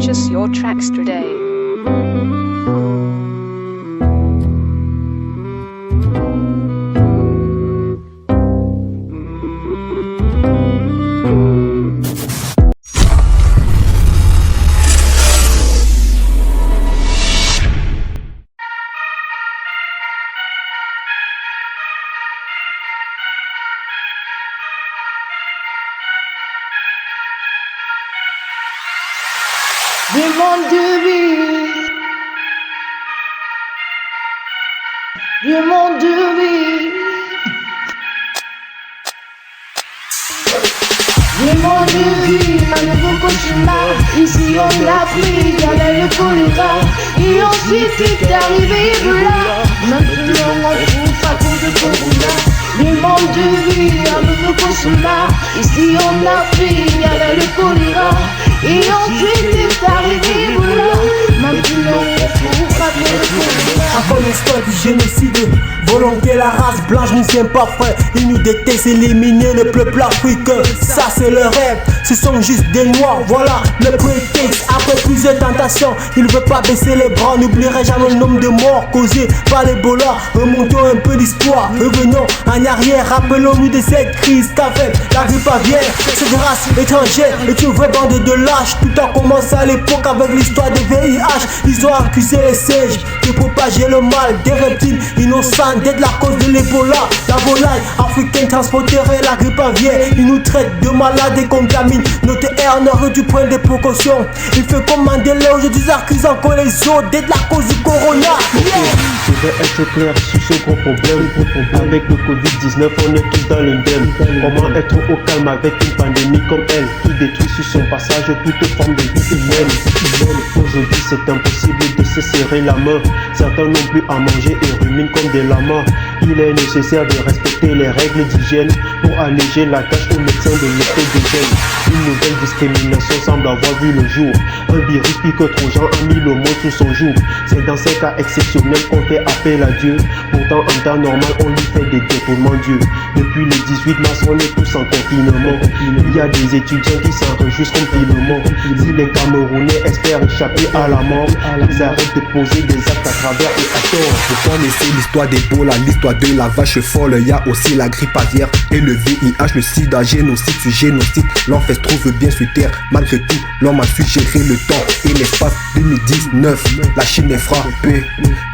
Purchase your tracks today. Du monde de vie, du monde de vie, du monde de vie, un nouveau cauchemar. Ici on a pris, y'avait le choléra, et ensuite est arrivé Ebola. Maintenant on souffre à cause de Corona. Du monde de vie, un nouveau cauchemar. Ici on a pris, y'avait le choléra, et ensuite est arrivé Ebola. Maintenant on souffre à cause de Corona. Afghanistan du génocide, volonté la race blanche nous tient pas frais. Ils nous détestent, éliminer le peuple africain. Ça c'est leur rêve, ce sont juste des noirs. Voilà le prétexte, après plusieurs tentations. Ils ne veulent pas baisser les bras, n'oublierai jamais le nombre de morts causés par l'Ebola. Remontons un peu l'histoire, revenons en arrière. Rappelons-nous de cette crise qu'a fait la grippe aviaire. Cette race étrangère est une vraie bande de lâches. Tout a commencé à l'époque avec l'histoire des VIH. Ils ont accusé les singes de propager le mal, des reptiles innocents d'être la cause de l'Ebola. La volaille africaine transporterait la grippe aviaire. Ils nous traitent de malades et contaminent notre air. On aurait dû prendre des précautions. Il fait comme Mandela aujourd'hui, accuse encore les autres d'être la cause du corona. Je vais être clair sur ce gros problème. Avec le Covid-19, on est tous dans l'indemne. Comment être au calme avec une pandémie comme elle, qui détruit sur son passage toute forme de vie humaine. Aujourd'hui c'est impossible de se serrer la main. Certains n'ont plus à manger et ruminent comme des lamas. Il est nécessaire de respecter les règles d'hygiène pour alléger la tâche aux médecins de l'effet de gène. Une nouvelle discrimination semble avoir vu le jour. Un virus pique trop gens a mis le monde sous son joug. C'est dans ces cas exceptionnels qu'on fait appel à Dieu. Pourtant en temps normal on lui fait des détournements Dieu. Depuis le 18 mars on est tous en confinement. Il y a des étudiants qui s'en réjouissent complètement. Si les Camerounais espèrent échapper à la mort, ils arrêtent de poser des actes à travers et à tort. Vous connaissez l'histoire d'Ebola, l'histoire de la vache folle. Il y a aussi la grippe aviaire et le VIH, le sida, génocide sur génocide. L'homme se trouve bien sur terre. Malgré tout, l'homme a su gérer le temps et l'espace. 2019, la Chine est frappée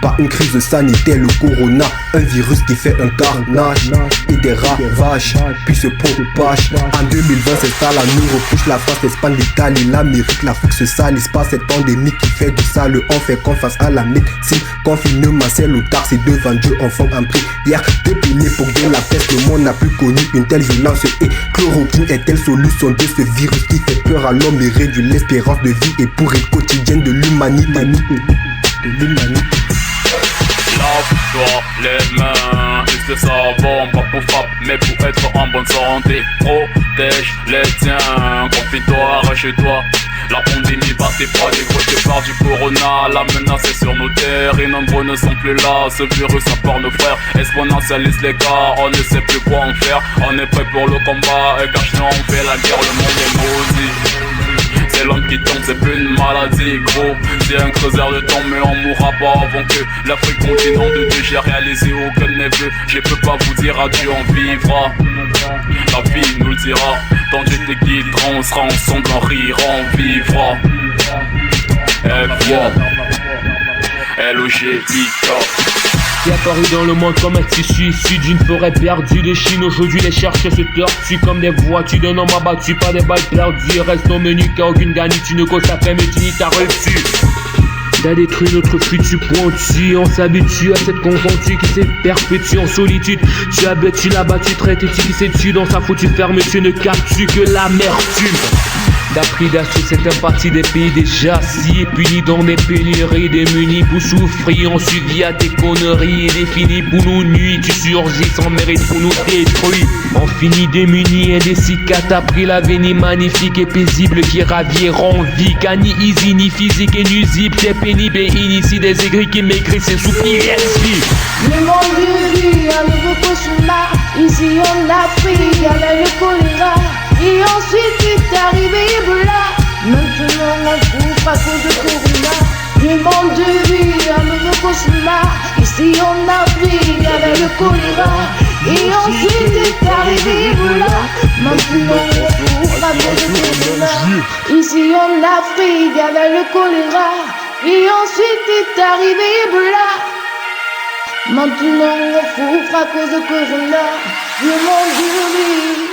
par une crise sanitaire, le corona. Un virus qui fait un carnage et des ravages, puis se propage. En 2020, c'est ça, la nous repousse la France, l'Espagne, l'Italie, l'Amérique, l'Afrique se salisse pas cette pandémie qui fait du sale. On fait confiance à la médecine. Confinement, c'est l'autar, c'est devant Dieu, on fait en prière. Depuis l'époque de la peste, le monde n'a plus connu une telle violence. Et chloroquine est-elle solution de ce virus qui fait peur à l'homme et réduit l'espérance de vie et pourrit quotidienne de l'humanité. Lave-toi les mains, use de savon, pas pour frappe, mais pour être en bonne santé. Protège les tiens, confie-toi, arrache-toi. La pandémie bat tes pas, des gros départ du corona. La menace est sur nos terres et nombreux ne sont plus là. Ce virus emporte nos frères, exponentialise les cas. On ne sait plus quoi en faire, on est prêt pour le combat. Et quand on fait la guerre, le monde est maudit. C'est l'homme qui tombe, c'est plus une maladie, gros. C'est un creuseur de temps, mais on mourra pas avant que l'Afrique continent de Dieu. J'ai réalisé aucun neveu, je peux pas vous dire adieu, on vivra. La vie nous le dira, tant Dieu te guidera, on sera ensemble, on rira, on vivra. F1, L-O-G-I-K. Qui apparu dans le monde comme un tissu issu d'une forêt perdue de Chine. Aujourd'hui les chercheurs se tortuent comme des voitures d'un homme abattu par des balles perdues. Reste au menu car aucune garniture ne cause ta faim, mais tu n'y t'as reçu. T'as détruit notre futur pointu. On s'habitue à cette conjoncture qui s'est perpétue en solitude. Tu as battu la battue, traite et qui s'est tué dans sa foutue fermeture. Ne captes-tu que l'amertume d'appris d'assaut, c'est un parti des pays déjà si punis dans des pénuries, démunis pour souffrir. On subit à tes conneries et définis pour nous nuits. Tu surgis sans mérite pour nous détruire. On finit démunis, indécis, t'as pris l'avenir magnifique et paisible qui raviront vie. Car ni easy, ni physique et nuisible. T'es pénible et initie des aigris qui m'écrissent et soupirent. Le monde de vie, un nouveau cauchemar. Ici en Afrique, avec le choléra. Et ensuite est arrivé Ebola. Maintenant on souffre à cauchemar. Ici en Afrique, avec le choléra. Et ensuite est arrivé Ebola. Maintenant on court à cause de Ebola. Ici en Afrique, avec le choléra. Et ensuite est arrivé Ebola. Maintenant on souffre à cause de Corona. Dieu mon Dieu, oui.